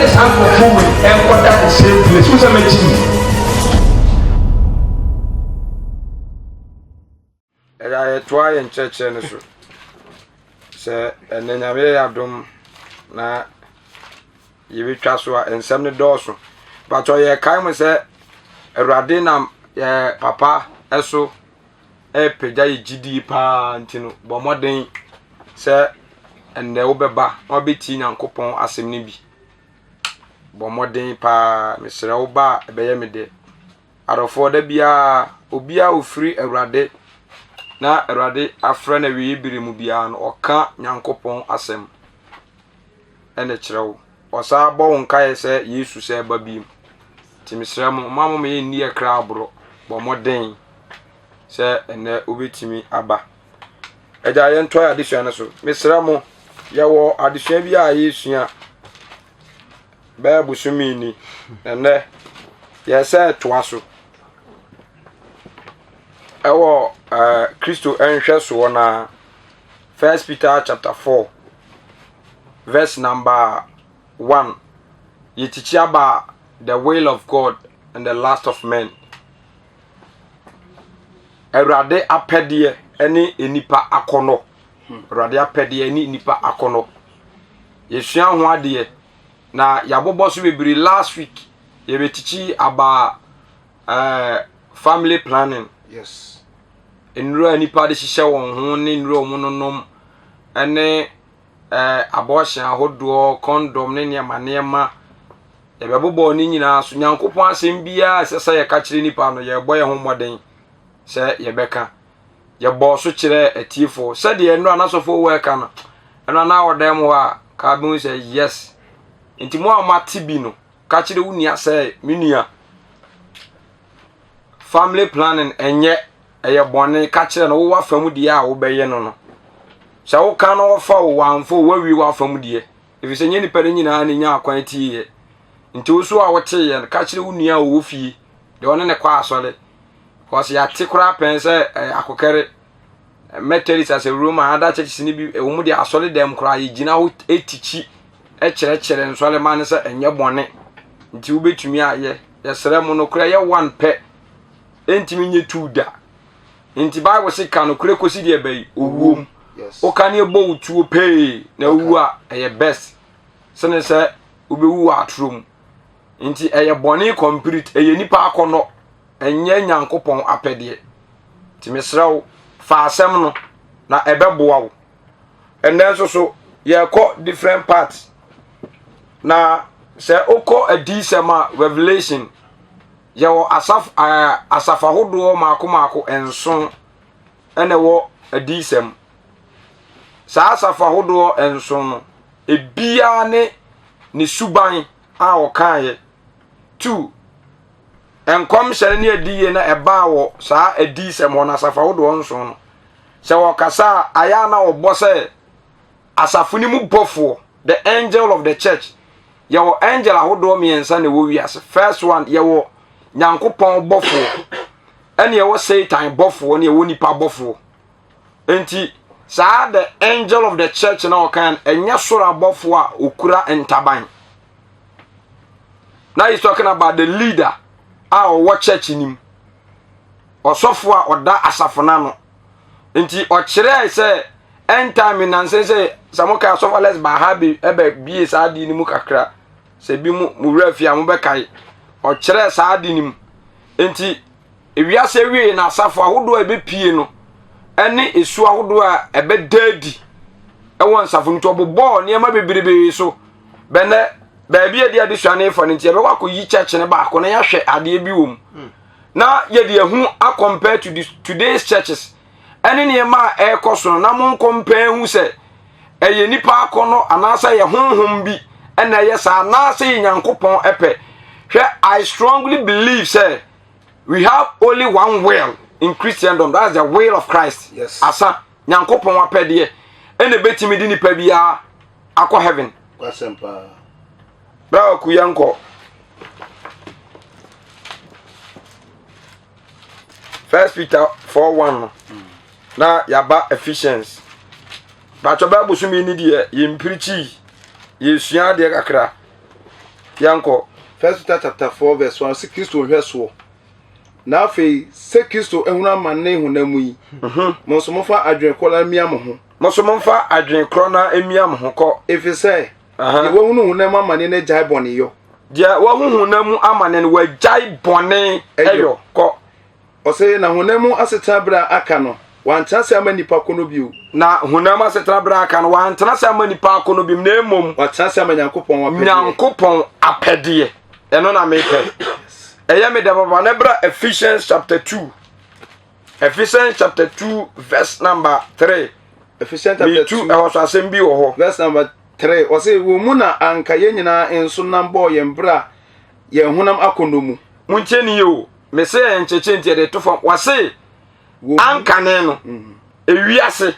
ne sanko we enkoda the same place so say mechi I try in church and so. Say, and then I may have done na you will trust and some the doors. But I can't say a radinam, papa, eso, a pejay GD pa, antino, but more than say, and the obeba, or be teen and coupon as a nibi. But more than pa, Mr. Oba, a bayamide. Out of 4 the Obia free a rade. Na erade afra na wi biri mu bia no oka nyankopon asem ene kirewo osa bo wonka ye se Yesu se ba bi timisra mu mama me ni e kra abro bo moden se ene obetimi aba eja ye nto adesua ne so misra mu ye wo adesua bi a Yesu a ba busumi ni ene ye se to aso ewo Christo enhwe so na 1 Peter chapter 4 verse number 1 you teach about the will of God and the last of men. Erade apedie eni enipa akono. Erade apedie eni enipa akono. Yesua ho ade na yabobo so bebiri last week ye be teach about family planning. Yes. Enro nipa de hihye won ho ne nro mu nonom ene abortion ahodo condom ne niema ebebobo ni nyina so nyankopon asem bia sesa ye ka kire nipa no ye boye ho moden se ye beka ye bo so kire atifo se de enro anasofo we ka no eno na wodem ho a ka bi say yes enti mo amati bi no ka kire wunia se menua family planning enye eye bone ka kire no wo afamu die a wo beye no sha wo ka no wo fa wo anfo wo wi wo afamu die efi se nyeni pere nyina na nya akwan tie nti wo so a wo te ye ka kire wo nua wo fie de one ne kwa asole because ya te kura pen se akokere methodist as a Roman other churches ni bi wo mu de asole dem kura ye gina wo etichi kire nsole man se enye bone nti wo betumi aye ye sere mu no kura ye one pe entimi nye two da nti Bible say kan kure kosi de bai owuom o kan e bo utuo pay na wu a eye best sene se obewu atrom nti eye bone complete eye nipa akono enye nyankopon apede ti mesrawo fa asem no na ebeboa wo enen so ye ko different parts na se oko adisema revelation yawo asafa hodo maako enson ene wo adisem sa asafa hodo enson no ebia ne suban a wo kaaye 2 enkom hyere ne adiye na eba wo sa adisem wona asafa hodo enson no se wo kasa aya na wo bose asafuni mu bofo the angel of the church yawo angel ahodo miensa ne wo wiase first one yawo nyankopon bofo ene ye wo Satan bofo ne ye wo nipa bofo enti sa the angel of the church na okan enya soro bofo a okura entaban now he's talking about the leader our church nim osofo a oda asafona no enti o kire say end time na say samoka asofo les ba habi ebe bie sa di ni mu kakra se bi mu wurafia mu bekai o kire sa adi nim enti ewiase wie na asafo ahodo ebe pie no ene esu ahodo a ebe dadi ewon safo nto obobo niema bebirebe so bene ba bia dia de suane fo ne nti ebe kwa yi church ne ba ko na ya hwe ade bi wom na ye de hu a compare to today's churches ene niema e koso na mon compare hu se eye nipa akono anasa ye honhom bi ene ye sa na se nyankopon epe hwe I strongly believe say we have only one will in Christendom, that's the will of Christ. Yes. Asa nyankopon apede ene betimi di nipa bia akọ heaven kwasempa bra ku yanko 1 Peter 4:1 na yaba Ephesians ba to ba busumi ni die ye mpirichi ye sua de kakra yanko. First Peter chapter 4 verse 1 say Kristo hwe so. Na afei se Kristo ehuna manne hunamu yi. Mo so mo fa adwen kola mia mo ho. Mo so mo fa adwen kro na emia mo ho ko. If say ye wo hunu hunam amane na jai bone yo. Dia wo hunam amane na wa jai bone eyo ko. O say na hunamu aseta bra aka no. Wantase ama nipa kono biu. Na hunam aseta bra aka no wantase ama nipa kono biu na emom. Wantase ama Nyankopon wapede. Nyankopon apede. Eno na meke. Eya me da baba na bra Ephesians chapter 2. Ephesians chapter 2 verse number 3. Ephesians chapter 2 e so asem bi wo ho. Verse number 3. O say wo mu na anka ye nyina enso nam bo ye mbra ye hunam akonomu. Munche ni yo. Me say encheche ntie de to fam. Wa say anka ne no. Ewiase.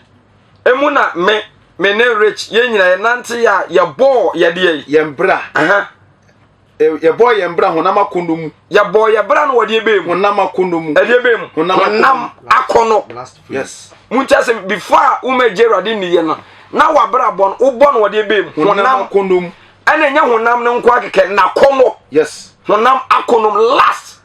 Emu na me ne rich ye nyina ye nante ya ye bo ye de ye mbra. Ye boy ye mbra honam akonomu. Ye boy ye bra no wode ebe mu. Honam akonomu. E de ebe mu. Honam akono. Yes. Muncha se before umejerade ni ye no. Na wa bra bon wo bon wode ebe mu. Honam akonomu. Ene nya honam ne nko akeke na kono. Yes. Honam akonom last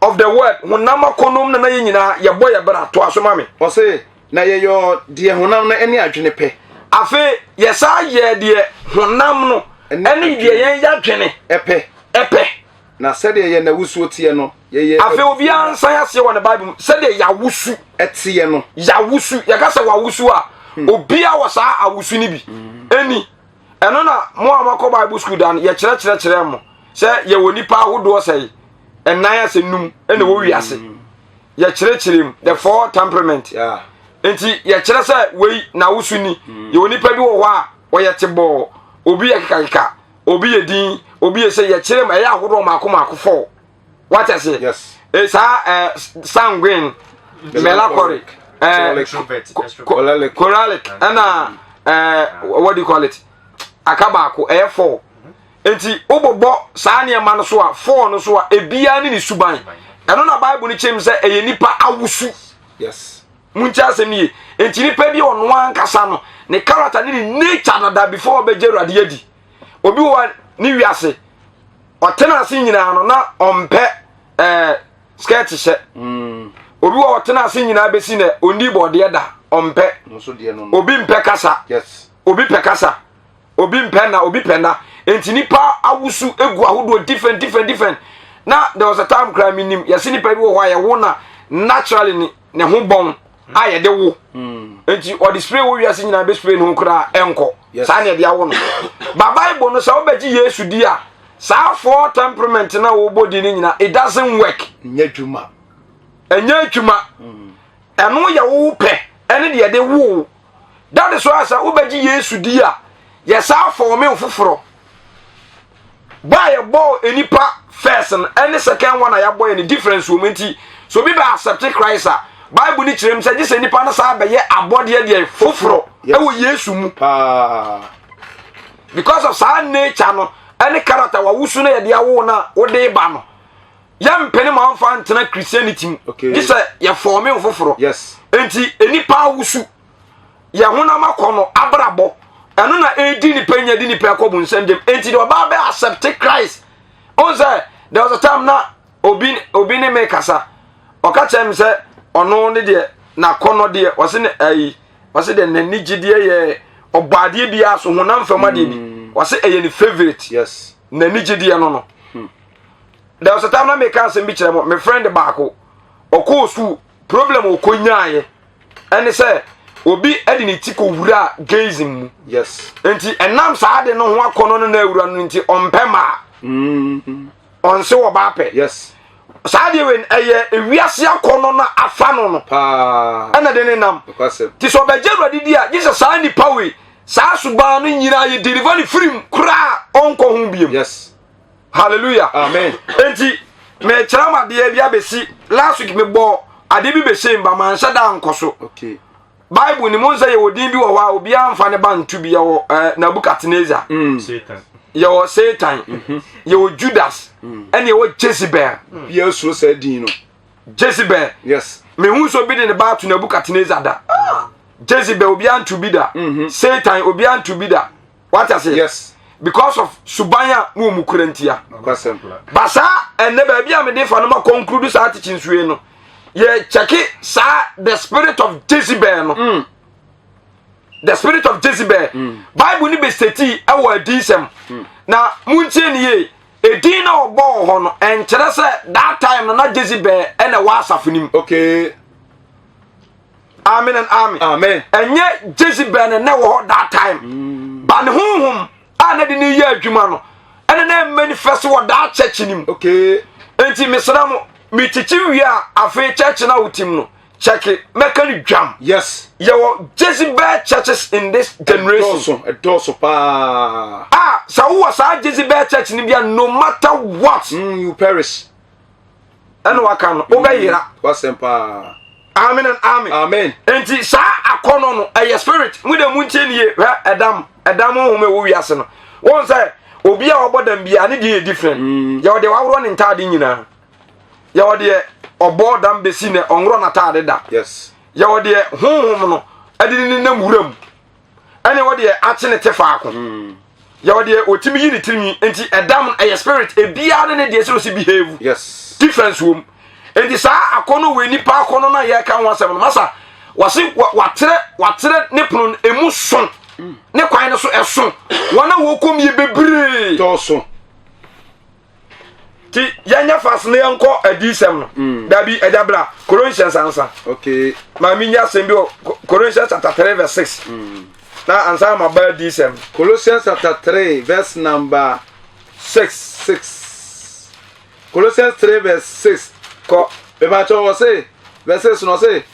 of the word. Honam akonom na ye nyina ye boy ye bra to asoma me. O say na ye yo de honam na ene adwene pe. Afi ye sa ye de honam no ene de ye ya dwene epe na sede ye na wusu tie no ye afi obi ansan ase won the Bible sede ya wusu etie no ya wusu ye ka se wa wusu a obi a wo sa awusu ni bi eni eno na mo amako Bible school dan ye kire mo se ye woni pa ahodo sei enan ase num ene wo wiase ye kire mu the four temperament yeah enti ye kire se we na wusu ni ye woni pa bi wo ho a wo ye tebo obi ye kaka obi ye din obi ye say ye kire ma ye ahodo mako fo what I say yes sanguine melancholic choleric and what do you call it akabako e4 enti obobo saa ne ma no so a 4 no so a ebia ni suban eno na Bible ni chem say eye nipa awusu yes muncha asem ni enti nipa bi ono ankasa no ne character ni nature na da before be jeruade yadi obi wa ni wiase otena ase nyina no na ompe skirt she obi wa otena ase nyina be si na oni bode da ompe no so de no obi mpe kasa yes obi pe kasa obi mpe na obi penda enti nipa awusu egu ahodo different na there was a time crime nim yesi nipa bi wo hwa ye wo na naturally ne ho bon aye de wo enti o display wo wiase nyina be spray no kura enko sa ne de awo no ba Bible no sa obeji Yesu di a sa four temperament na wo body ni nyina it doesn't work nyadwuma eno ye wo pe ene de wo that is why sa obeji Yesu di a ye sa for me ofoforo ba ye bo enipa first and any second one ya boy any difference wo menti so be accept Christ a Bible ni kirem say gise nipa na sa be ye abode de foforo e wo Yesu mu because of sa nature no any character wa wusu na ye de awo na wo de ba no ya mpene ma mfa antena Christianity gise ye form foforo yes enti enipa wusu ye hona makono abrabo eno na edi ni penya di ni pe akobu nsendem enti de oba be accept Christ on say there was a time na obi ne me kasa oka chem say ono ne de na kono de wose ne ayi wose de nani gide ye obade bia so honam fama de bi wose eye ni favorite yes nani gide no there was a time na me kan say bi kire mo me friend baako okosu problem okonyaaye ene say obi edi ni tiko wura gazing mu yes enti enam saade no ho akono no na awura no enti ompema onse wo ba pe yes saade wen eye ewiase akono na afa no no ana de ne nam ti so be jeruade di a Jesus sa ni pawe sa suba no nyira ye deliver ni free kura onko hu biem yes hallelujah amen enti me chama de bia besi last week me bo ade bi be shemba man sha da nkoso okay Bible ni monza ye wodin bi wo wa obi amfa ne bantu bi ye wo Nebukadnezar Satan ye wo Satan ye wo Judas ene ye wo Jezebel ye so sa din no Jezebel yes me hu so bi de ne ba to Nebukadnezar da Jezebel obi antu bi da Satan obi antu bi da what I say yes because of subanya no mu kurantia quite simple basa enne ba bia me de fa no ma conclude sa teaching suwe no ye check sa the spirit of Jezebel no the spirit of Jezebel Bible ni be stati e wo adisem na muntie ni ye edin na obo ho no enkere se that time na Jezebel e na wa asafunim okay amen and amen amen enye Jezebel na wo that time ban honhom ana de ni ye adwuma no ene na manifest wo that church nim okay enti mesra mo mi chichi wi a afa church na utim no check it mekani dwam yes your Jezebel churches in this generation doso pa so who was our Jezebel church ni bia no matter what you perish and waka no obeyira kwasempa amen and amen amen enti sa akono no a spirit we dem ntie nie edam home wo wiase no won say obi a obodam bia ne dey different ya ode wawro ne ntade nyina ya ode obodam besi ne onro na tade da yes ya ode honhom no ade ni namuram ene ode ache ne tefaako ya ode otimi yini tirimi enti edam a spirit ebia ne dey so behave yes difference wom enti sa akono we nipa akono na ye kan wasem no masa wase watere ne pono emu son ne kwan ne so eso wona wo kom ye bebre doso ti yanya fas ne yanko adisem no dabi edabra Corinthians ansa okay ma minya sembi Corinthians chapter 3 verse 6 na ansa ma ba adisem Colossians chapter 3 verse number 6 Colossians 3 verse 6 ko be ba cho say verse 6 no say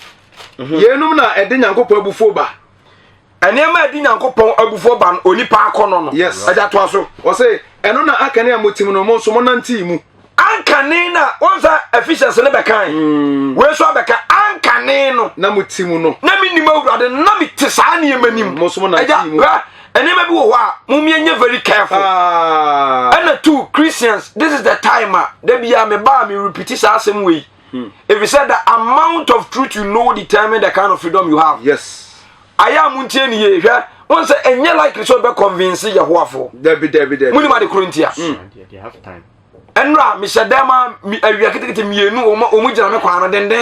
yenum na ede nyankopon abufuo ba enema edi nyankopon abufuo ba onipa akono no yes aja to aso o say eno na akane amotim no mo so mo nanti mu ankane na onza Ephesians ne bekan we so beka ankane no na motim no na minim awurade na mitesa ne emanim mo so mo nanti mu enema bi wo ho a mumienye very careful and two Christians this is the time that bia me ba me repeat sa asem we if you said the amount of truth you know determine the kind of freedom you have yes aya muntie ni ye hwa won say enye like so be convince Yehoafo David muni ma de Corinthians they have time enra mi shedema mi awia kitikiti mienu o mu gina me kwa no den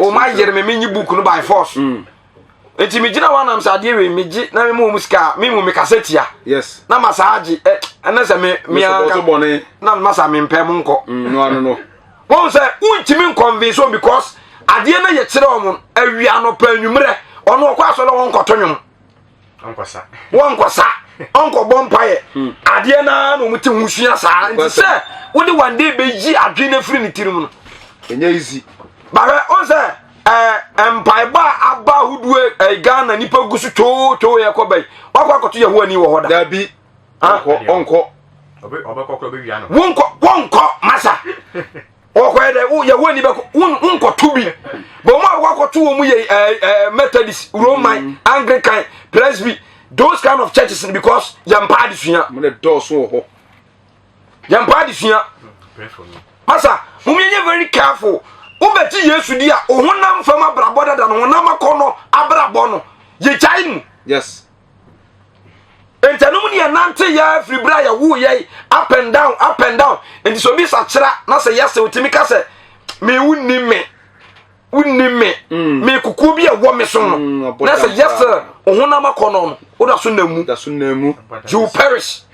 o ma yere me nyi book no by force enti mi gina wanam sa de we mi gi na me mu musika mi mu me kasetia yes na masaji na se me aka na masa me mpem nko no won say untimi convince because ade na ye kire o awia no pa anwumre ono okwa so le won kotonwum onkosa onko bompaye ade na no muti husua saa nti se wo de one day beji adwe na firi ni tirim no enye easy ba on say empire ba aba hudue Ghana nipa gusu to ye ko bai wakwa koto ye ho ani wo hoda dabi onko obekokro be wiano wonko masa okwede ye ho ani be wonko tubi bo ma wakwa to wo mu ye Methodist Roman Anglican Presby those kind of churches because yampa adisua mo ne doso ho yampa adisua pray for me masa mumienye very careful ubeti Yesu dia ohunam fama braboda da no honam akono abrabo no ye chaimu yes entanum ne nante ya fribra ya wo ye up and down and so bi sachira na se yes utimi ka se me wunni me kuku bi e wo me so no na se yes ohunam akono no wo da so namu you perish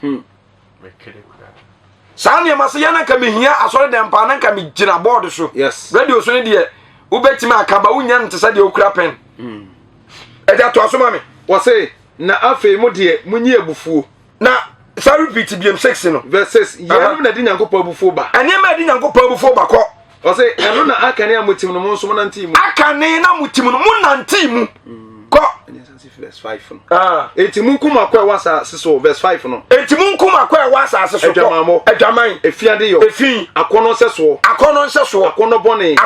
Sani mase yana ka mehia asore dem pa na ka me gina board so yes radio so ne de ubetimi akaba wunya nte sa de okura pen eja to asoma me wo say na afei mo de munyi abufuo na sa repeat biem 6 no verses yenum na di nyankopon abufuo ba ene ma di nyankopon abufuo ba ko wo say eno na akane amotim no mo nso mo nanti mu akane na mutim no mo nanti mu ko verse 5 no enti munkum akwa wasa seso verse 5 no enti munkum akwa wasa seso ko adwaman efiade yo efi akono nseso akono bone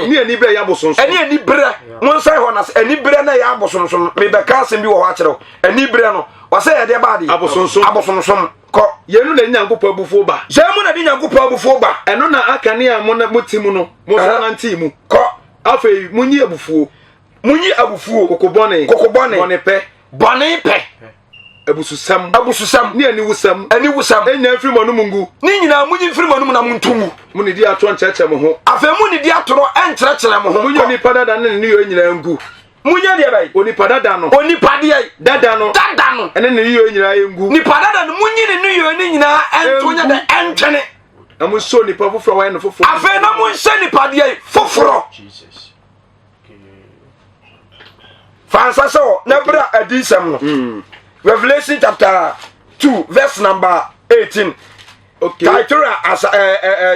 ni ani bre ya bosonso ani ani bre mon sai ho na ani bre na ya bosonso me be ka sem bi wo ha kire ani bre no wasa ya de ba di abosonso ko yenu na nyankopon abufuo ba jemu na di nyankopon abufuo ba eno na akane a mo na motim no mo so nanti mu ko afei munyi abufuo kokobone bone pe abususam abususam ne ani wusam enya firi mo no mungu ni nyina munyi firi mo no na muntumu muni di ato nkyerɛkyerɛ mo ho afa muni di atoro enkyerɛkyerɛ mo ho munyo ni padada ne ne yo nyina ngu munya de bai oni padada no dada no ene ne yo nyina ngu ni padada no munyi ne yo ni nyina entonya de entwene na mun so ni pa foforo wa ne foforo afa na mun se ni padie foforo Jesus. fansa so na bra adisam no Revelation chapter 2 verse number 18. Okay. Thyatira as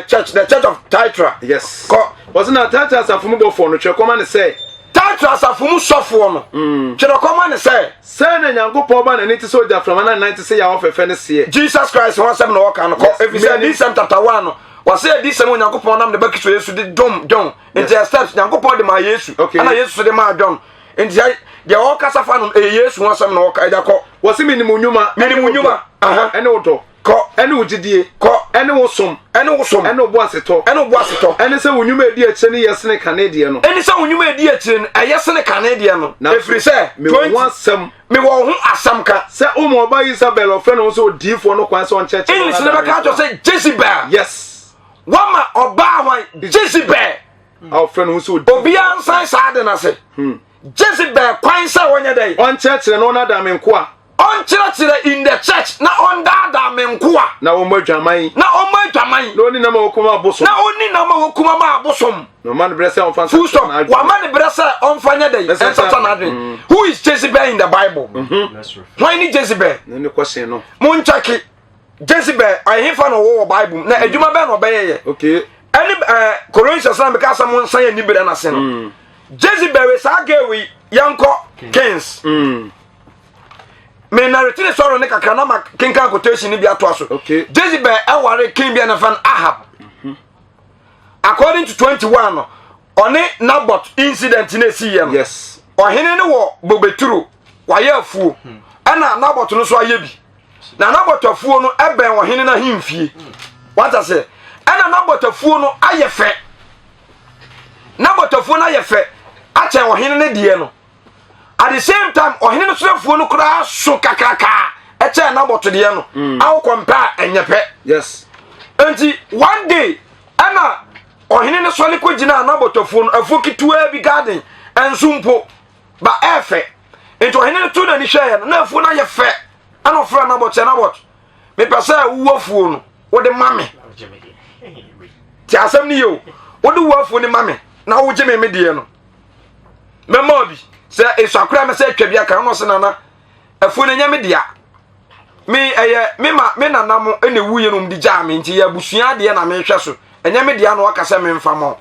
church, the church of Thyatira. Yes. Wasn't a Thyatira as a fumu for no chekoma ne say. Thyatira as a fumu sofo no. Chekoma ne say. Say na Nyankopon ba na niti soldier from 1990 say ya ofefe ne say. Jesus Christ won seven no kan ko. If you say this chapter 1 no. Was say this seven Nyankopon nam de bakiso Yesu de dom John. Into steps Nyankopon de ma Yesu. Ana Yesu de ma John. Into the all kasa fa no Yesu won seven no ka ja ko. Was minimum nyuma. Aha. Ene odo. Ko ene ogidie ko ene wosom ene obo aseto ene se wonyuma edi akye ne yesene kanedie no ene se wonyuma edi akye ne ayesene kanedie no efri se me wo asam ka se umo oba Isabel ofre no so odifo no kwan se on church English ne be ka to say Jezebel yes wama oba hwan Jezebel ofre no so obi ansan sa de na se Jezebel kwan se wonya dai on church no na da menko a on church in the church na on da menkoa na o madwaman na oni na ma okuma abosom ma abosom no man brese on fancy wa man brese on fanya dey ensata na adwen who is Jezebel in the Bible why ni Jezebel no question no mun check Jezebel ahifa no wo Bible na adwuma be no be okay any Corinthians na because mun san ya ni bere na se no Jezebel we sa gawe yanko kings me narrative ne sorrow ne kakra na ma kenkan quotation ni bi ato aso okay Jezebel aware king bi na fan Ahab according to 21 no one Naboth incident na si ye no yes ohene ne wo bobeturo waye afuo ana Naboth no so aye bi na Naboth afuo no eben ohene na himfie what I say ana Naboth afuo no aye fe Naboth afuo na aye fe ache ohene ne die no at the same time ohene no srafuo no kura so kakaka eche Naboth de no aw compare enyepe yes enti one day ana ohene no so le kogina Naboth afuo no afuo kitua bi garden ensumpo ba efe enti ohene no tu na ni hwe na afuo na ye fe ana ofra Naboth me pesa wu afuo no wo de mame ti asem ni yo wo de wu afuo ni mame na wo je me de no memo bi se esakura me se atwa bia kan no se nana afu na nyame dia me me nanam ene wuye no mdi ja me nti ya busua de na me hwe so enyame dia no akasa me mfa mo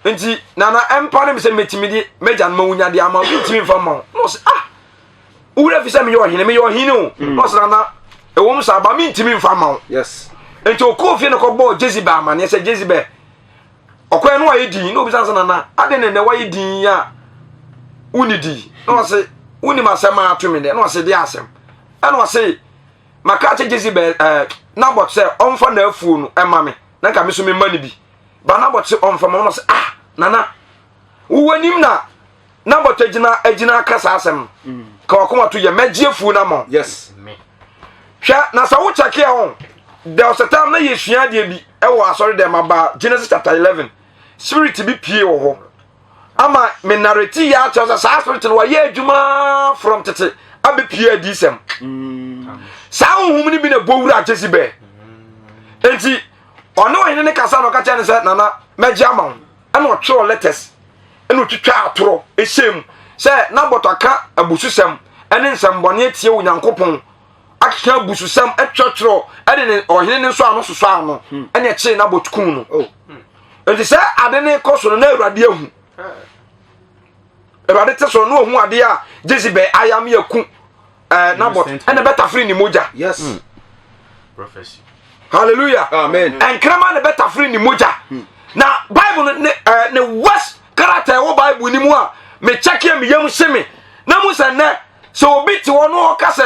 nti nana empa ne me se metimidi meja no wunya dia ma metimi mfa mo no se ura fi se me yo hine o no se nana ewom sa ba me ntimi mfa mo yes nti okofie no ko bo Jezebel amane se Jezebel okwa no wa yedin no bi sansa nana ade ne wa yedin ya unidi no say uni masema atumi de no say de asem e no say makache Jezebel Naboth say onfa na afuo no ema me na ka me so me mani bi ba Naboth say onfa mo no say nana uwanim na Naboth agina kasa asem ka wakoma to ye magie afuo na mo yes hwa na sa wo check ya on there was a time na yesua de bi e wo asori dem aba Genesis chapter 11 spirit bi pie wo ho ama me narrative ya tell sa spirit no ye adwuma from tete abepie adisem sa honhum ni bi na bowura Jezebel enti ono hene ne kasa no ka cha ne se nana megia ma ana otwe letters ana otwitwa atoro esem se Naboth aka abususem ene nsambone atie Onyankopon akeka abususem atwotworo ene ne ohene ne so ano soso ano ene che Naboth kun no enti se ade ne koso no na Awurade ahu Awurade te so no hu ade a Jezebel ayam yaku Naboth ene beta free ni moja yes Prophecy. Hallelujah amen en krama ne beta free ni moja na Bible ne west character wo Bible ni mu a me check ya me yam seme na mu se ne so obi ti wo no ka se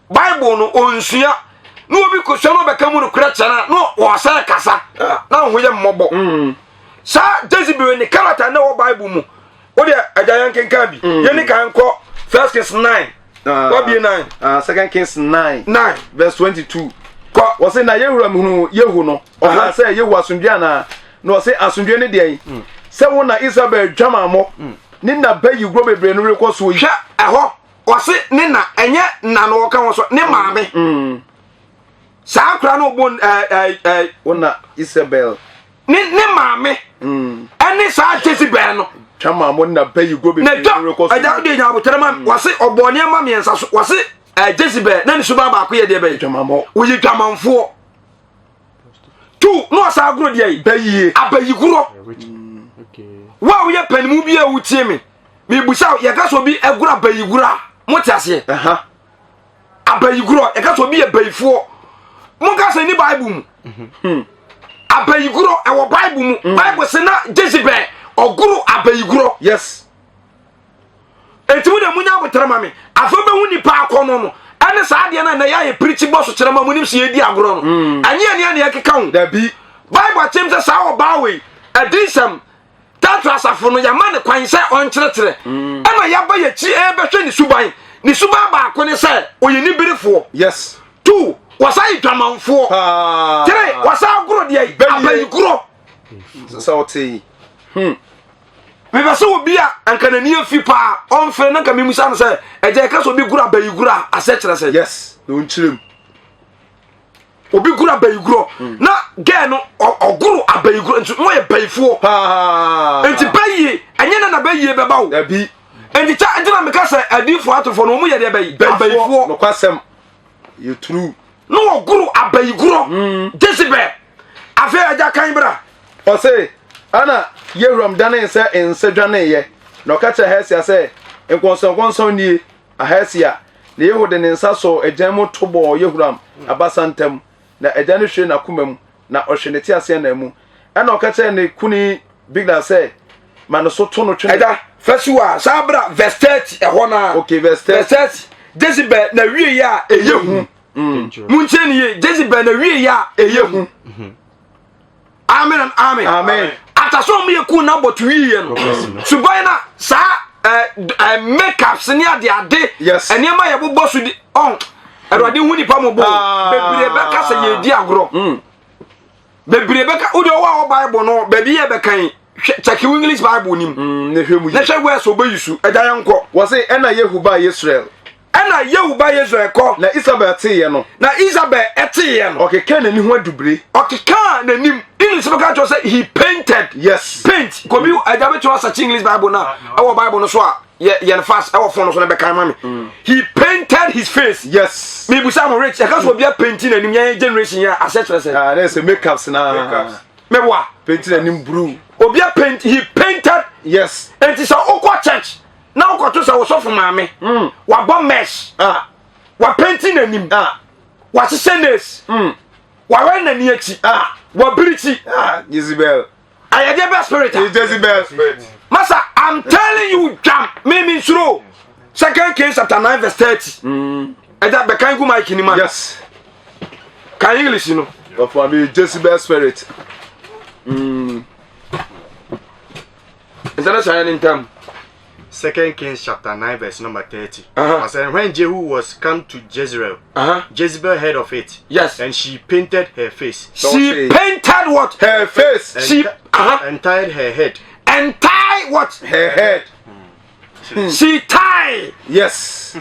Bible no onsua no obi ko so no be ka mu no kura chana no wo sa kasa na ho ye mmobo sa Jezebel ni character na wo Bible mu wo de ajayan kenka bi ye ni kan ko 1 Kings 9 What be 9? 2 Kings 9 verse 22. Was say na Yehuram hunu Yehu no. O say Yehu asundua na no say asundua ne de say wona Isabel dwamamo ni na bayi gro bebre no rekoso yi. Hwa eho was say ni na enye na no wo kan wo so ne maame. Sa akra no bon wona Isabel ni maame. Eni sa Jezebel no. Dwamamo na bayi gro bebre no rekoso. Aja de nya abotere ma was say obone ma miensa so was say Jezebel na ni suba ba ko ye de bayi dwamamo. Wo yi dwamanfo. 2 no asa agro de yi bayi abayiguro. Wa wo ye panimu bi a wutie me busa ye ka so bi agura bayigura mote ase abayiguro ye ka so bi e bayifo mo ka se ni Bible mu abayiguro e wo Bible mu Bible se na Jezebel oguru abayiguro. Yes, entimu de munya botere ma me afa be hu nipa akono no ane sa de na ya ye preach boss kire ma munim se ye di agoro no anye ye keka hu da bi Bible tem se sa wo ba we adisam tatu asafo no yama ne kwan se on kyerɛkyerɛ ɛna yaba ye chi behwe ni suban ba ko ne se oye ni birifo. Yes, 2 wasa idwamanfo 3 wasa agoro de abayiguro so oti me ba so obi a ankanani afi pa on fe na kame musa no se eje ka so obi gura abayiguro ase kyerɛ se. Yes, no nkyirem obi gura abayiguro na ge no oguru abayiguro nti mo ye bayifo enti bayi enye na bayi be bawo abi enti cha enti na me ka se adifo atofo no mo ye de bayi bayifo no kwasem you true no oguru abayiguro Jezebel afi aja kan bra o say ana Yehuram dane se ensedwane ye no ka che Hesia se enkonson nie a Hesia na Yehu de ne nsa so ejanmu tobo Yehuram abasantem na ejane hwe na kumam na ohwe ne ti ase na mu ana o ka che ne kuni bigla se man so to no twe eja fesiwa sabra verse 30 ehona na okay verse 30 Jezebel na wie ya eyehu munche ni Jezebel na wie ya eyehu amen and amen ataso mo yeku na botu wiye no suban na sa makeups ni ade yes eniema ye bobbo su di on erode hu nipa mo bo bebre be ka se ye di agro bebre be ka odi o Bible no bebi ye be kan check English Bible nim ne hwemu na hwe we so bayisu edaye nko wo say ena Yehu ba Israel ena Yehu ba Israel ko na Isabel tie no na Isabel etie no okeka na ni ho adubre okeka na nim English Bible ka say he painted. Yes, paint ko bi ajabe to search English Bible na our Bible no so a ye fast our phone no so na be kan ma me he painted his face. Yes, me busa mo rich e ka so bia painting na nim yan generation ya asset say ah na say makeups na me wa painting na nim blue obia paint he painted. Yes, and it's a church na o ko to say wo so for maame wa bomb mesh wa painting na nim wa senes wa wan na ni achi wa birichi Jezebel ayade be spirit Jezebel masa I'm telling you jump me through 2 Kings chapter 9 verse 30 that be kan go mic ni man. Yes, kan English no of me Jezebel spirit is that saying in term 2 Kings chapter 9 verse number 30. I said when Jehu was come to Jezreel, Jezebel heard of it. Yes. And she painted her face. She painted what? Her face. And She and tied her head. And tie what? Her head. She tie. Yes.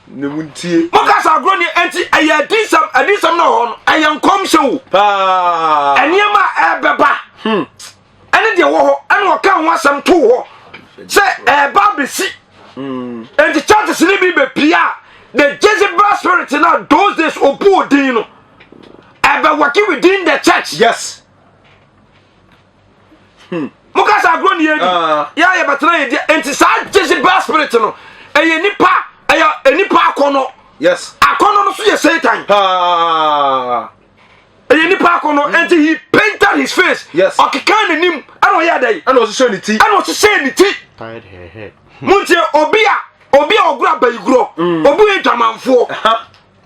Ne muntie. Mokas agro ni enti adisam no ho no ayankom hyew. Pa. Eniema ebeba. Ene de wo ho, ene o kan ho asam to ho. Say ba besi and the church is be pia the Jezebel spirit now those days opu odin no ebe working within the church. Yes, muka sa agro ni ya ye betena ye enti sa Jezebel spirit no eye nipa akono. Yes, akono no so ye Satan eye nipa akono enti he painted his face. Yes, okeka na nim ana o ya dai ana o so ni ti Tied her head. Muntie obi a ogura bayiguro obi edwamanfo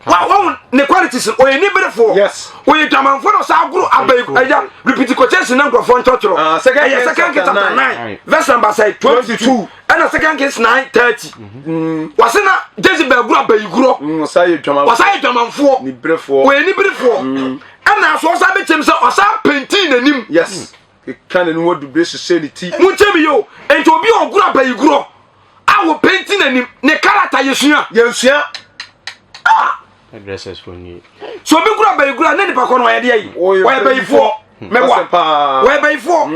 Wow, ne qualities or any better for. Yes. We German for us, I grew up. Repeat quotation number for second chapter 9, verse number 22, and a second case 9:30. Was in a Jezebel grew up by you grow. Was I German for? Or any better for. And I saw some himself or some painting and him. Yes. He can't want to be society. Mutemio, and to be on grew up by you grow. I will painting and him, Nekarata Yesia. Yes, yeah. Addresses for you. So be good by good and any pack on my idea. Where by for? Where by for?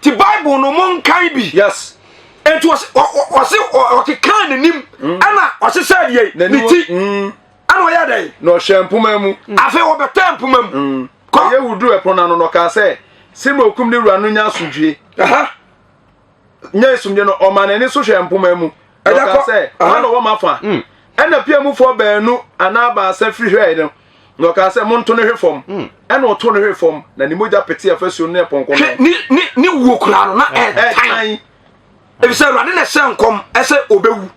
The Bible no mon can be. Yes. And was it kind of him. Anna was a said ye. Niti. And where they? No shampoo memu. I feel over temple mem. Ye would do a pronoun no can say. Simo kum de ranunya sujie. Aha. Nyesum je no o man ani so shampoo memu. I can say. Man o ma fa. And a PM for Benu, and Abba said free head. No, I said Montone form, and no tone form, then the Muda Petit first your nepon. Ni walk around, not time. If you say running a sound come, I say Obewu.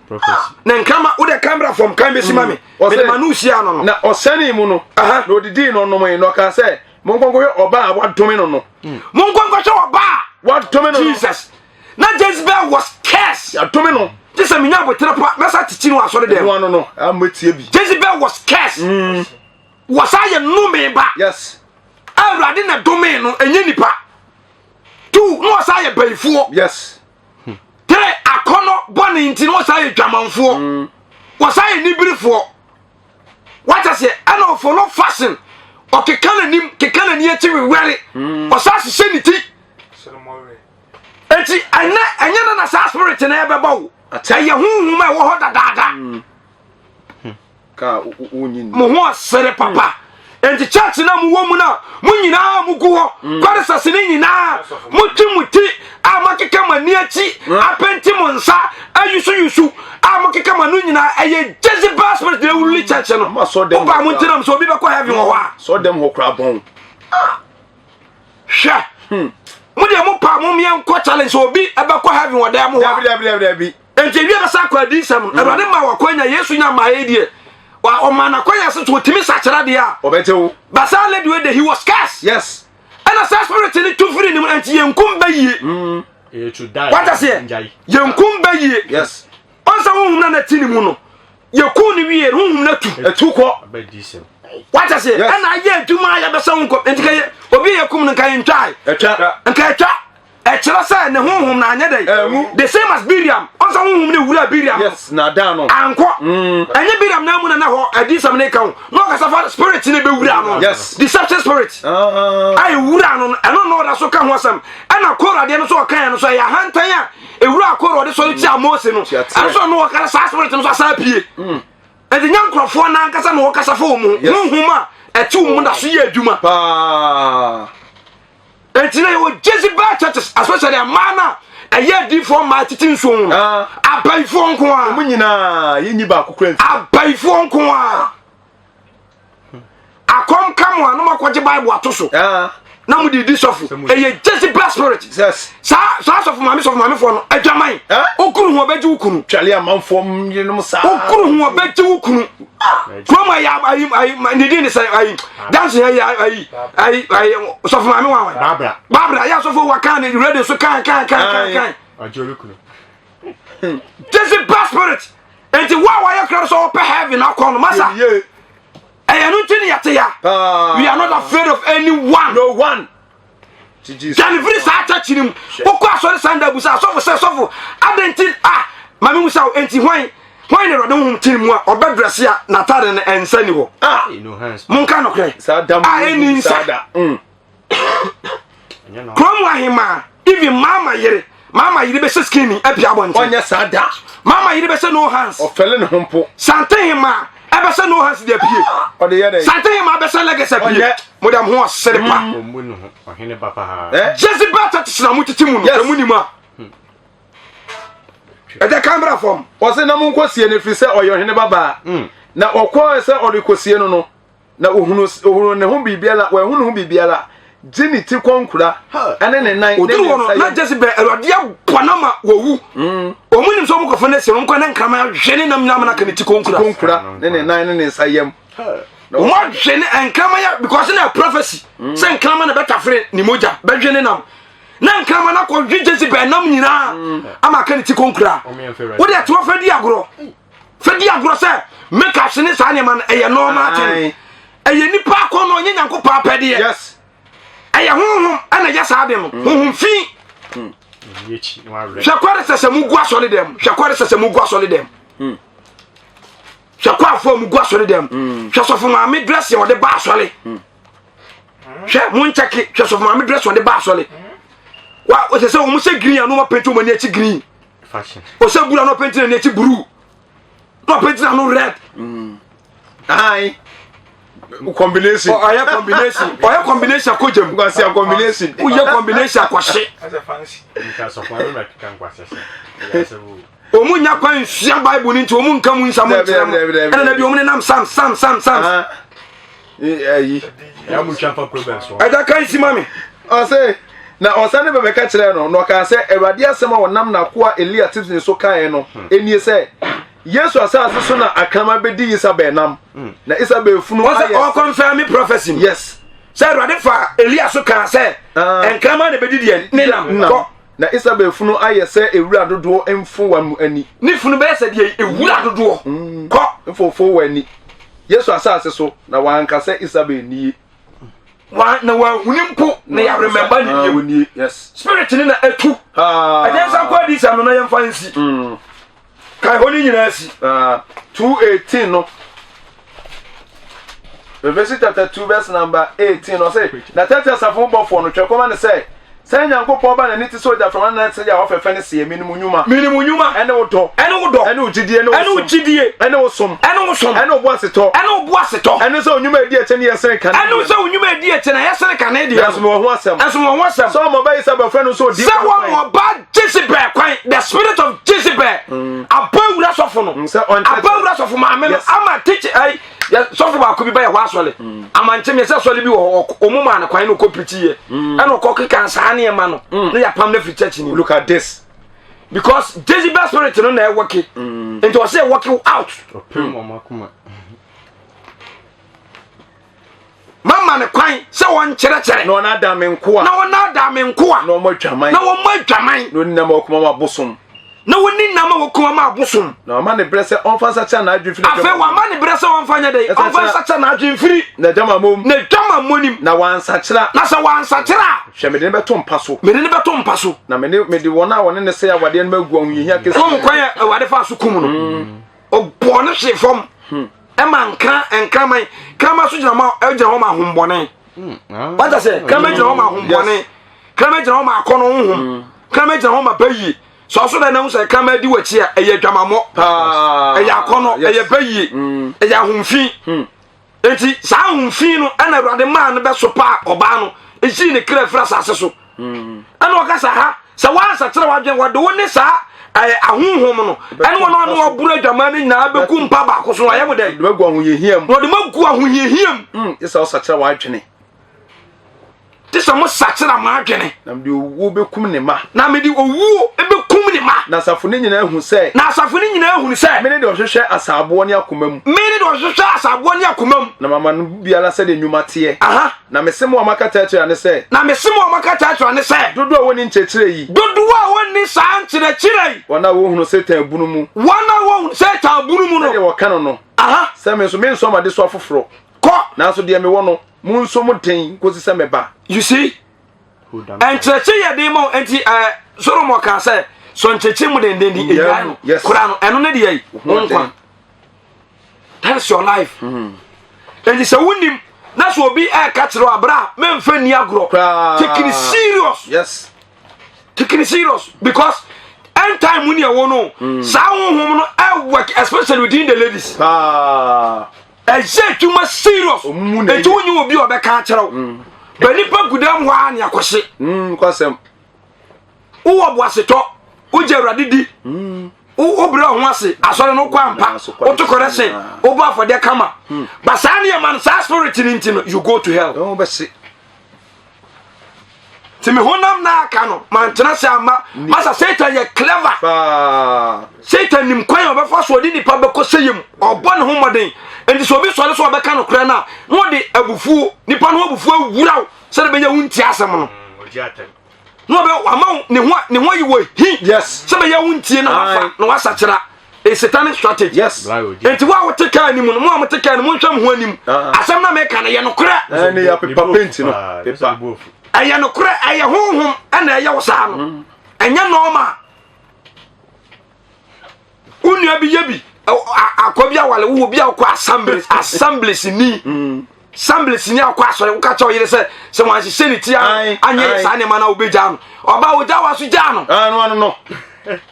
Then come out with a camera from Kambesi Mammy, or the Manusiano, or Sani Muno. No, the dean on no way, no, I say, Mongo or bar, what domino. Mongo bar, what domino, Jesus. Not Jezebel was cast, a domino. This is a minute with Massa teaching was already one. No, I'm with you. Jezebel was cast. Was I a no man back? Yes. I read in a domain and any part. Two, no, I a bay for. Yes. Tell a corner bonny into no I a German for. Was I a nibble for? What I say, I know for no fashion. Or Kikalan yet to wear it. Was I sanity? And see, I know an aspirate in ever bow. I tell you whom I want that. Mo said papa. And the church na mu woman na munyina muguo. God is asini na. Muti amakeka mani achi apenti monsa ayusu amakeka manu nyina eye Jezebel spirit dey wuli church no. Oba muntinam so bi be ko heaven ho a. So dem ho kra bon. Sha. Mo dey mo pa mo mien ko challenge obi e be ko heaven ho dem ho. Dabi. Enti wi be sa kwa disam. Erade ma wakwanya Yesu nya ma edie. Wa o man akwanya so to timi sachara dia. Obetewo. Basa led way he was cast. Yes. And a spirit in to free him and yenkum bayi. You should die. What I say? Yenkum bayi. Yes. Once a woman na tini muno. Yekuni wi na tu. Etuko. What I say? And I hear to my besa unko. Enti obi yekum nkan ntwai. Etwa. Nkan etwa. Echira say ne honhom na anya dai. The same as Biriam. Once a woman ne wura Biriam. Yes, na down no. Anko. Anya Biriam na mu na ho adisam ne kan. No kasa for spirit ne be wura no. Yes. Deception spirit. I wura no. I don't know that so kan ho asam. Ana kora de no so kan no so ya hantan a ewura kora de so ti amose no. And so no kasa sa spirit no so sa pie. And the young crofo na kasa no kasa fo mu. Honhom a etu mu da so ye adwuma. Pa. And today, Jezebel churches, especially a man, a year before my teaching soon. I pay for Unqua. Munina, you back. I pay for Unqua. I come on, no more quite by what to so. Now we did this of a Jezebel spirit. Yes, Sars of my phone, a Jamai. Okun who bet you couldn't. Charlie, a month from you know, Okun who bet you couldn't. From I didn't say I dancing. I so for my Barbara, yes, for what can you ready so can. Jezebel spirit. And the why you cross all having our corner, Massa. I am not telling you, we are not afraid of anyone. No one. Can you start touching him? Of course, on the Sunday, we saw so. I didn't think, Mammy was out empty wine. Why never don't tell me or bed dress here, Natalan and Senio? No hands. Moncano, I ain't inside that. Cromwell him, even Mamma, you be so skinny, a piabon. One yes, I da. Mamma, you be so no hands. Or fell in a humpo. Santa him, ever so no hands, dear P. Or the other. Santa him, I be so like a said, Madame Horse said, Jezebel touches na mutitimu, Munima. At the camera form. Was it no Munquasian if you say, or your Hinababa? Now, of course, or the Cosiano. Now, who be Biella, where who be Biella. Jenny Ticoncula, and then a night, not Jezebel, a dear nama wowu omunim so mukofo na sero nko na nkrama hwene nam nam na kaniti konkura ne nan ne nsayem o mo hwene nkrama ya because na prophecy say nkrama na beta free ni moja be hwene nam na nkrama na ko hwejesi be nam nyina ama kaniti konkura wo de to fadi agro say make us ne sa nyama eye normal thing eye nipa ko no nya nyanko pa pede yes eye honhom ana ya sa de no honhom fi shakware sese mu gua sole dem shakware sese mu gua sole dem shakwa fo mu gua sole dem hwesofo ma me dress ye wode ba sole hwe mu ncheki hwesofo ma me dress wode ba sole wa o sese o mu se green anu ma paint o mani achi green fashion o se buru anu paint na achi blue no paint anu red ai combination oya combination ko jem go see combination uye combination akwose as a fancy because of one like can kwase omunya kwan hia bible ni nti omu nka mu nsa mu nkyerem ena na bi omu nam sam ayi ya mu champa problem so ada kan si mami o say na osane be ka kire no ka say ewade asem a wonam na koa Elia tips ni so kan no enie say Yesu asase so na akama bedi Isabel nam na Isabel funu aye o confirm me prophecy yes say rade fa Elia so kan say enkama na bedi die ne nam ko na Isabel funu aye say ewura dodo emfu wanu ani ni funu be say die ewura dodo ko emfofo wani Yesu asase so na wanka say Isabel ni wa na wa hunimpo na ya remember ni yes spirit ni na etu ajensa kwa di sa no na yemfa nsi kai honi nyina si 2:18 no Revelation chapter 2 verse number 18 no say na tete safo bofo no twekoma ne say say nyankopon ba na niti soldier from na say ya ofefe ne se minimum nyuma ene wodo ene ugidie ene wosom ene obuaseto ene say onyuma edi eche ne yesere kan ene say onyuma edi eche na yesere kan edi asmo ho asem so mo ba Isabel friend so di say one bad Jezebel kwan the spirit of Jezebel abawura sofo no abawura sofo ma me ama teach ai sofo ba ko bi ba ya wasole ama nche me say sole bi wo omuma na kwan no ko pritiye ene ko kika sa na ema no na ya pam na free church ni look at this because Jezebel spirit no na e working into was say working out mama ne kwan se won kire no na da me nko a no mo twaman no ni na mo kuma ma bosom na woni na ma wokuma ma bosom na ma ne brese on fa sa cha na adwifiri afa wa ma ne brese on fa nya dei on fa sa cha na adwifiri na jama monim na wan sa kira na sa wan sa kira hwe me de beto mpaso na me de wona wona ne se awade no magu ahun yehia kesi on kwan awade fa so kum no obo no hwe fom e ma nkra man kama so jina ma ejina ho ma hombone what I say kama jina ho ma hombone kama jina ho ma akono honhom kama jina ho ma bayi so so da na say kama di wachi a eye dwamamo eye akono eye bayi eye ahomfi enti sa ahomfi no ana awade ma no be so pa oba no eji ne kra fra sase so ana okasa ha sa wan sa tira wadwen wade woni sa ahonhom no ene wono no obura dwama ni na beku mpa ba ko so ayem dey de magu ahun yehiam no de magu ahun yehiam isa o sa kira wadwene tisa mo sakira ma adwene na me de owu bekum ne ma na me de owu bekum ne ma na asafo ne nyina ehun se me ne de ohwehwe asabo ne akomam na mama no biara se de nyuma te na mesemo amakata akyira ne se dodo a woni nkyekire yi sa nkyekire yi wana wo hunu Satan bunu mu no de wo kan no se me so ma de so afoforo ko na so de me wo no mu nso mu den kosi se me ba you see nkyekire ya de mo enti Solomon kan say so nkyekire mu den di eya no kura no eno ne de yi nkwa that's your life enti se wonim na so obi ka kire abra memfa ni agro take it serious because end time when you want sa honhom no work especially within the ladies too much serious e to nyu obi obeka kire bani pa gudam wa ne akwose kwasem wo boaseto wo jerade di wo bra ho ase asore no kwampa wo to correction wo ba for de kama but sa ne man sa spirit ni ntino you go to hell don't be sick me honam na aka no man tena se ama masa Satan ye clever Satan nim kwan obefa so odi nipa be koseyem obo ne ho moden enti so obi so le so obeka no kra na no de abufu nipa no abufu awuraw se de be ya wunti asem no no be wama ne ho yi wo hi yes se be ya wunti na wafa na wasachira a satanic strategy yes enti wa wote ka ni mu no mo amote ka ni mo nhwam ho anim asem na me ka na ye no kra ne ya pepa paint no pepa aya no kra aya honhom ana aya wo saa no enya normal unua bi yebi akobia wale wo bia ko assemblies ni assemblies ni akwa so wo ka cho yire se wan hye ni tia anya saa ne mana obeja no oba oja waso ja no no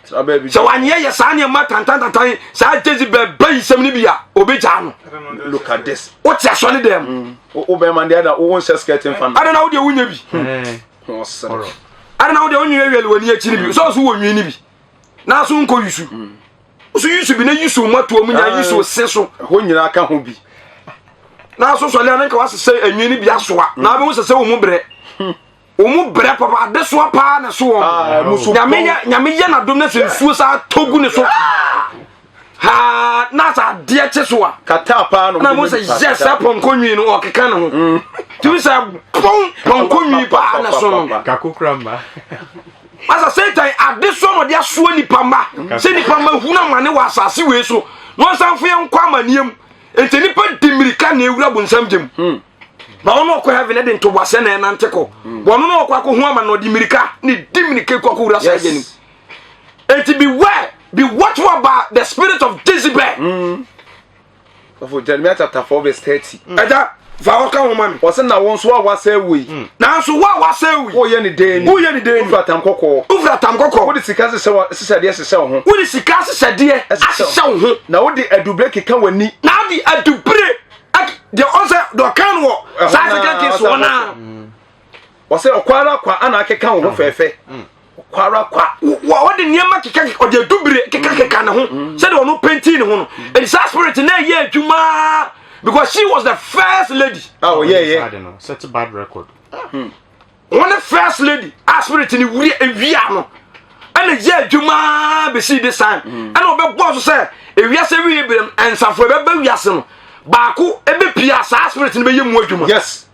sababi so wan ye saa ne ma tantan saa Jezebel bai sem ni bia obeja no look at this what ya so ne dem o be man there wo won skeleton fan ada na wo de wunya bi ada na wo de wunya wiele wani akiri bi so wo nwi ni bi na so nko yusu so yusu bi na yusu mato mu nya yusu se so ho nyina ka ho bi na so so le na nka wase se anwi ni bi asoa na be wo se wo mu bre o mu bre papa de so pa na so nyame ye na dom na se suo sa togu ne so ha na sa de che so a kata pa no na mo se yes apon konwi no o keka ne ho tu sa pon konwi pa na so no kakokrama asa Satan ade so no de aso ni pamba se ni pamba huna mane wa asase we so no sanfo ye nkwa maniem enti ni pa dimirika na ewura bonsam gem ba ono ko have ne de to wase na na nteko bo no no ko hu ama no dimirika ni dimirika ko wura sa gem enti be watchful about the spirit of Jezebel of Jeremiah chapter 4 verse 30 ada fa o ka ho mami o se na won so wa say we na so wa say we wo ye ni den ufratam kokko wo de sika se de se ho wo de sika se de se ho na wo de adubre keka wani na de adubre de onse do kan wo sa se kan ke so na wo se okwara kwa ana akeka ho fefe okwara kwa wo de niema keka o de adubre keka na ho se de ono painting ho no and sa spirit na ye adwuma because she was the first lady. Oh yeah. I don't know. Such a bad record. One the first lady. Aspirate ni wuri ewia no. And the year juma be see this time. And obe boss say ewia se wi ebem ensafo be ba wiase no. Baako ebe pia sa aspirate ni be yemu adwuma. Yes.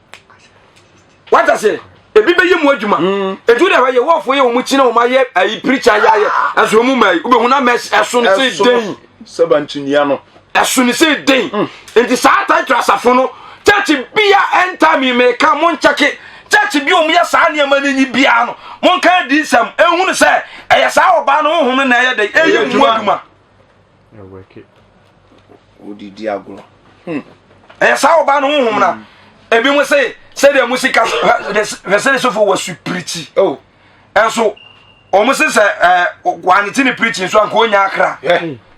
What I say? Ebi be yemu adwuma. Eju da ye wofo ye omu china o ma ye ayi preacher ya aso mu mai. Ube huna mes eso no say den. Sabantunia no. As soon as say day, and the Satan Trasafono, Church Bia and Tammy may come on check it. Church Biomia Sania Mani Biano, Monka did some, and who say, I saw Bano whom and I day, Ayuma. Who did Diagro? I saw Bano whom everyone say the music the was pretty. Oh, and so almost one it's preaching, so I'm going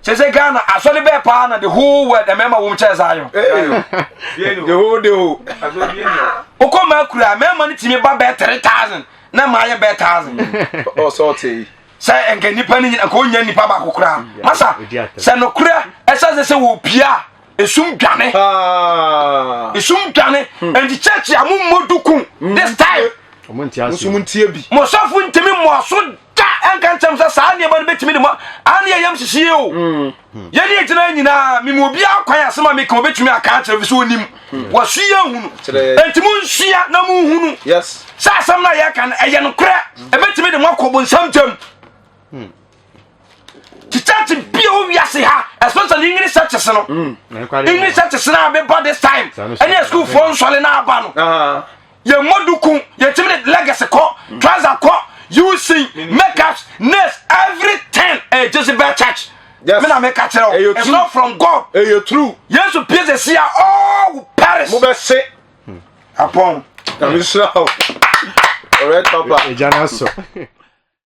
to say Ghana, I saw the bear pan and the whole word the member won't chase I. The whole Okoma Kura, member to me by 3,000. Now my 1,000. Oh, sorty. Say and can you penny and go any papa kukra. Massa, say no kura, as I say, will pia, a soon done it. A soon done it, and the church Yamu Moduku this time. Most often to me more so. And can tell us, I never bet me the more. I am to see you. Yet, na me will be out quiet. Some make me a catcher of soon him. Was she young? And to moon, she no moon. Yes. Sa some like an a young crack. I bet me the more common sometime. To start to be over Yasiha, especially English such a son. English such a son, about this time. And your school phone swallowing our banner. Your modukum, your timid legacy court, trouser court. You sing, makeups, nails, everything. A Jezebel church. Yes. Me make catch it. It's not from God. You're true. Yes, you please see all Paris. Move say. Upon. I'm sure. All right, Papa.